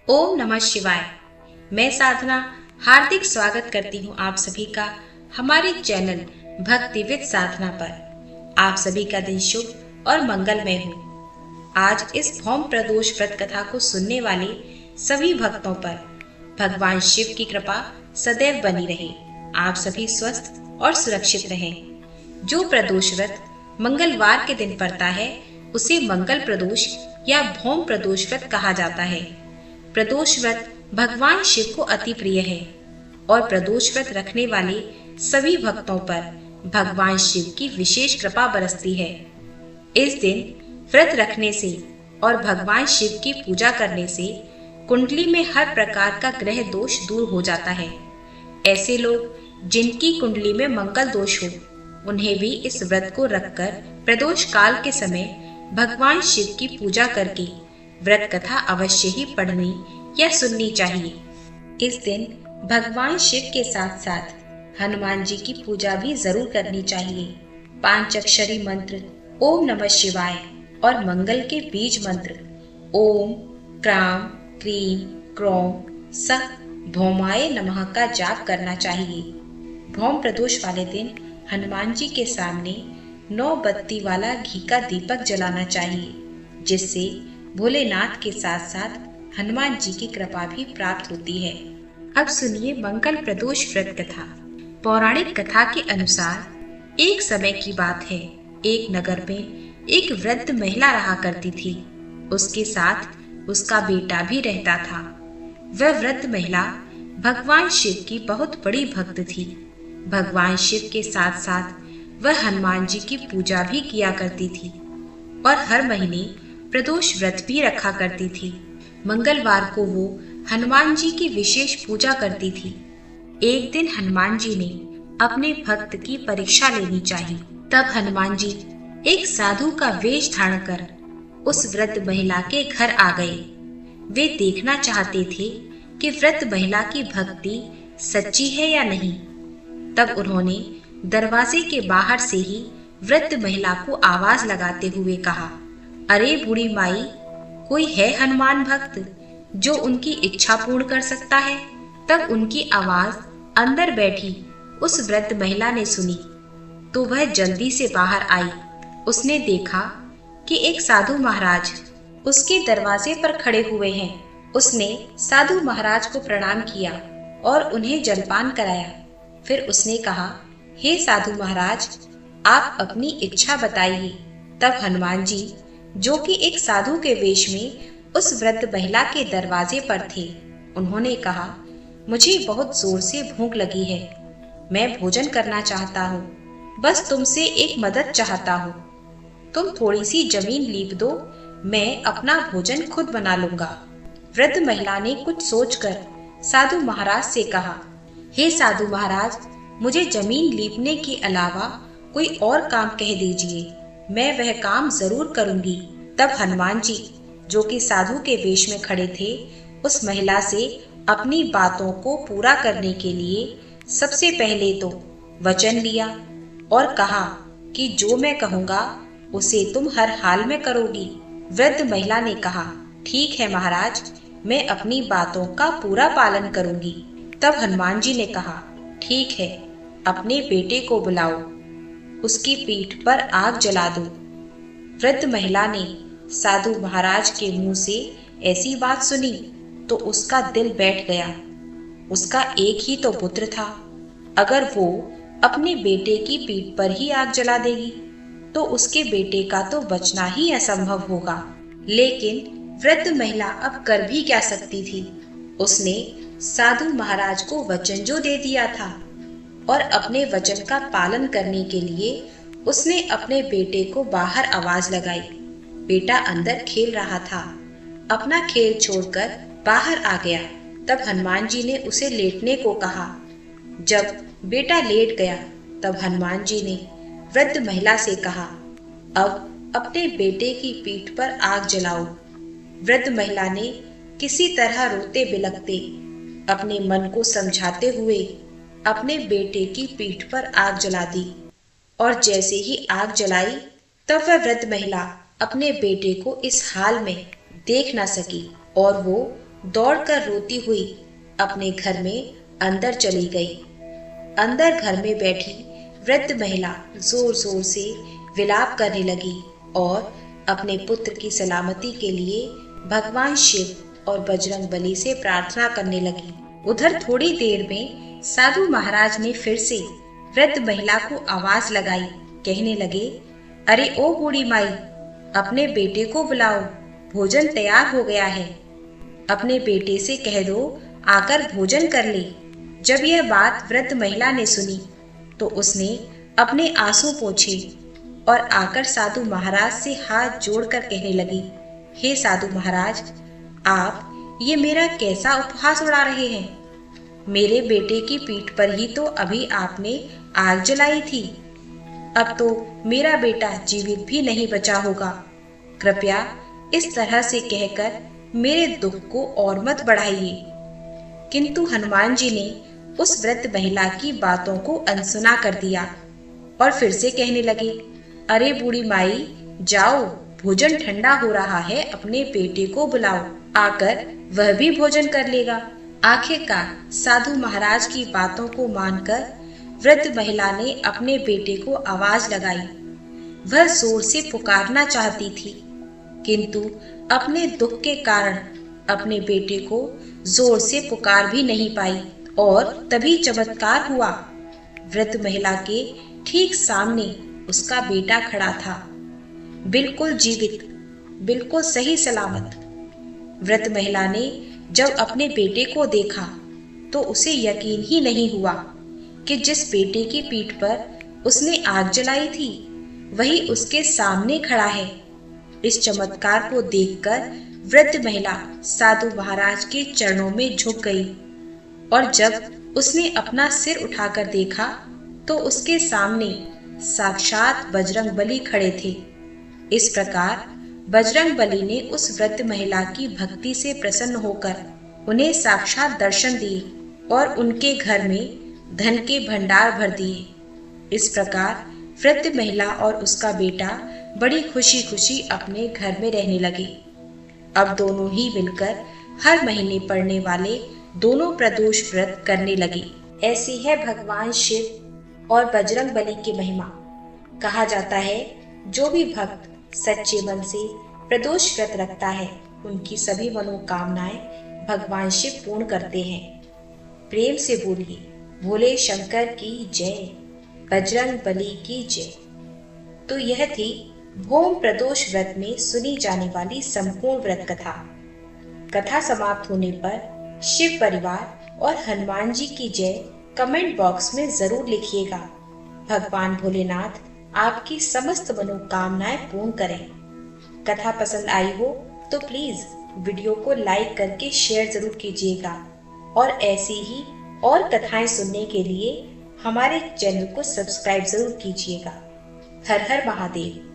ओम नमः शिवाय। मैं साधना हार्दिक स्वागत करती हूँ आप सभी का हमारे चैनल भक्ति विद साधना पर। आप सभी का दिन शुभ और मंगलमय हो। आज इस भौम प्रदोष व्रत कथा को सुनने वाले सभी भक्तों पर भगवान शिव की कृपा सदैव बनी रहे। आप सभी स्वस्थ और सुरक्षित रहें। जो प्रदोष व्रत मंगलवार के दिन पड़ता है उसे मंगल प्रदोष या भौम प्रदोष व्रत कहा जाता है। प्रदोष व्रत भगवान शिव को अति प्रिय है और प्रदोष व्रत रखने वाले सभी भक्तों पर भगवान शिव की विशेष कृपा बरसती है। इस दिन व्रत रखने से और भगवान शिव की पूजा करने से कुंडली में हर प्रकार का ग्रह दोष दूर हो जाता है। ऐसे लोग जिनकी कुंडली में मंगल दोष हो उन्हें भी इस व्रत को रखकर प्रदोष काल के समय भगवान शिव की पूजा करके व्रत कथा अवश्य ही पढ़नी या सुननी चाहिए। इस दिन भगवान शिव के साथ साथ हनुमान जी की पूजा भी जरूर करनी चाहिए। 5 अक्षरी मंत्र ओम नमः शिवाय और मंगल के बीज मंत्र ओम क्राम क्रीम क्रोम स भौमाय नमः का जाप करना चाहिए। भौम प्रदोष वाले दिन हनुमान जी के सामने 9 बत्ती वाला घी का दीपक जलाना चाहिए, जिससे भोलेनाथ के साथ साथ हनुमान जी की कृपा भी प्राप्त होती है। अब सुनिए मंगल प्रदोष व्रत कथा। पौराणिक कथा के अनुसार एक समय की बात है, एक नगर में एक वृद्ध महिला रहा करती थी। उसके साथ उसका बेटा भी रहता था। वह वृद्ध महिला भगवान शिव की बहुत बड़ी भक्त थी। भगवान शिव के साथ साथ वह हनुमान जी की पूजा भी किया करती थी और हर महीने प्रदोष व्रत भी रखा करती थी। मंगलवार को वो हनुमान जी की विशेष पूजा करती थी। एक दिन हनुमान जी ने अपने भक्त की परीक्षा लेनी चाहिए। तब हनुमान जी एक साधु का वेश धारण कर उस वृद्ध महिला के घर आ गए। वे देखना चाहते थे कि वृद्ध महिला की भक्ति सच्ची है या नहीं। तब उन्होंने दरवाजे के बाहर से ही वृद्ध महिला को आवाज लगाते हुए कहा, अरे बूढ़ी माई, कोई है हनुमान भक्त जो उनकी इच्छा पूर्ण कर सकता है? तब उनकी आवाज अंदर बैठी उस वृद्ध महिला ने सुनी तो वह जल्दी से बाहर आई। उसने देखा कि एक साधु महाराज उसके दरवाजे पर खड़े हुए हैं। उसने साधु महाराज को प्रणाम किया और उन्हें जलपान कराया। फिर उसने कहा, हे साधु महाराज, आप अपनी इच्छा बताइए। तब हनुमान जी, जो कि एक साधु के वेश में उस वृद्ध महिला के दरवाजे पर थे, उन्होंने कहा, मुझे बहुत जोर से भूख लगी है। मैं भोजन करना चाहता हूँ। बस तुमसे एक मदद चाहता हूँ। तुम थोड़ी सी जमीन लीप दो, मैं अपना भोजन खुद बना लूंगा। वृद्ध महिला ने कुछ सोचकर साधु महाराज से कहा, हे साधु महाराज, मुझे जमीन लीपने के अलावा कोई और काम कह दीजिए, मैं वह काम जरूर करूंगी। तब हनुमान जी, जो कि साधु के वेश में खड़े थे, उस महिला से अपनी बातों को पूरा करने के लिए सबसे पहले तो वचन लिया और कहा कि जो मैं कहूंगा उसे तुम हर हाल में करोगी। वृद्ध महिला ने कहा, ठीक है महाराज, मैं अपनी बातों का पूरा पालन करूंगी। तब हनुमान जी ने कहा, ठीक है, अपने बेटे को बुलाओ, उसकी पीठ पर आग जला दो। वृद्ध महिला ने साधु महाराज के मुंह से ऐसी बात सुनी तो उसका दिल बैठ गया। उसका एक ही तो पुत्र था। अगर वो अपने बेटे की पीठ पर ही आग जला देगी तो उसके बेटे का तो बचना ही असंभव होगा। लेकिन वृद्ध महिला अब कर भी क्या सकती थी? उसने साधु महाराज को वचन जो दे दिया था और अपने वचन का पालन करने के लिए उसने अपने बेटे को बाहर आवाज लगाई। बेटा अंदर खेल रहा था, अपना खेल छोड़कर बाहर आ गया। तब हनुमान जी ने उसे लेटने को कहा। जब बेटा लेट गया तब हनुमान जी ने वृद्ध महिला से कहा, अब अपने बेटे की पीठ पर आग जलाओ। वृद्ध महिला ने किसी तरह रोते बिलखते अपने मन को समझाते हुए अपने बेटे की पीठ पर आग जला दी और जैसे ही आग जलाई तब वह वृद्ध महिला अपने बेटे को इस हाल में देख न सकी और वो दौड़कर रोती हुई अपने घर में अंदर चली गई। अंदर घर में बैठी वृद्ध महिला जोर जोर से विलाप करने लगी और अपने पुत्र की सलामती के लिए भगवान शिव और बजरंग बली से प्रार्थना करने लगी। उधर थोड़ी देर में साधु महाराज ने फिर से वृद्ध महिला को आवाज लगाई। कहने लगे, अरे ओ बूढ़ी माई, अपने बेटे को बुलाओ, भोजन तैयार हो गया है। अपने बेटे से कह दो आकर भोजन कर ले। जब यह बात वृद्ध महिला ने सुनी तो उसने अपने आंसू पोंछे और आकर साधु महाराज से हाथ जोड़कर कहने लगी, हे साधु महाराज, आप ये मेरा कैसा उपहास उड़ा रहे हैं? मेरे बेटे की पीठ पर ही तो अभी आपने आग जलाई थी। अब तो मेरा बेटा जीवित भी नहीं बचा होगा। कृपया इस तरह से कहकर मेरे दुख को और मत बढ़ाइए। किंतु हनुमान जी ने उस वृद्ध महिला की बातों को अनसुना कर दिया और फिर से कहने लगे, अरे बूढ़ी माई, जाओ, भोजन ठंडा हो रहा है, अपने बेटे को बुलाओ, आकर वह भी भोजन कर लेगा। आखिरकार साधु महाराज की बातों को मानकर वृद्ध महिला ने अपने बेटे को आवाज लगाई। वह जोर से पुकारना चाहती थी, किंतु अपने दुख के कारण अपने बेटे को जोर से पुकार भी नहीं पाई। और तभी चमत्कार हुआ। वृद्ध महिला के ठीक सामने उसका बेटा खड़ा था, बिल्कुल जीवित, बिल्कुल सही सलामत। वृद्ध महिला ने जब अपने बेटे को देखा तो उसे यकीन ही नहीं हुआ कि जिस बेटे की पीठ पर उसने आग जलाई थी वही उसके सामने खड़ा है। इस चमत्कार को देखकर वृद्ध महिला साधु महाराज के चरणों में झुक गई और जब उसने अपना सिर उठाकर देखा तो उसके सामने साक्षात बजरंग बली खड़े थे। इस प्रकार बजरंग बली ने उस वृद्ध महिला की भक्ति से प्रसन्न होकर उन्हें साक्षात दर्शन दिए और उनके घर में धन के भंडार भर दिए। इस प्रकार वृद्ध महिला और उसका बेटा बड़ी खुशी खुशी अपने घर में रहने लगे। अब दोनों ही मिलकर हर महीने पड़ने वाले दोनों प्रदोष व्रत करने लगे। ऐसी है भगवान शिव और बजरंग बली की महिमा। कहा जाता है, जो भी भक्त सच्चे मन से प्रदोष व्रत रखता है उनकी सभी मनोकामनाएं भगवान शिव पूर्ण करते हैं। प्रेम से बोलिए, भोले शंकर की जय, बजरंग बली की जय। तो यह थी भोम प्रदोष व्रत में सुनी जाने वाली संपूर्ण व्रत कथा। कथा समाप्त होने पर शिव परिवार और हनुमान जी की जय कमेंट बॉक्स में जरूर लिखिएगा। भगवान भोलेनाथ आपकी समस्त मनोकामनाएं पूर्ण करें। कथा पसंद आई हो तो प्लीज वीडियो को लाइक करके शेयर जरूर कीजिएगा और ऐसी ही और कथाएं सुनने के लिए हमारे चैनल को सब्सक्राइब जरूर कीजिएगा। हर हर महादेव।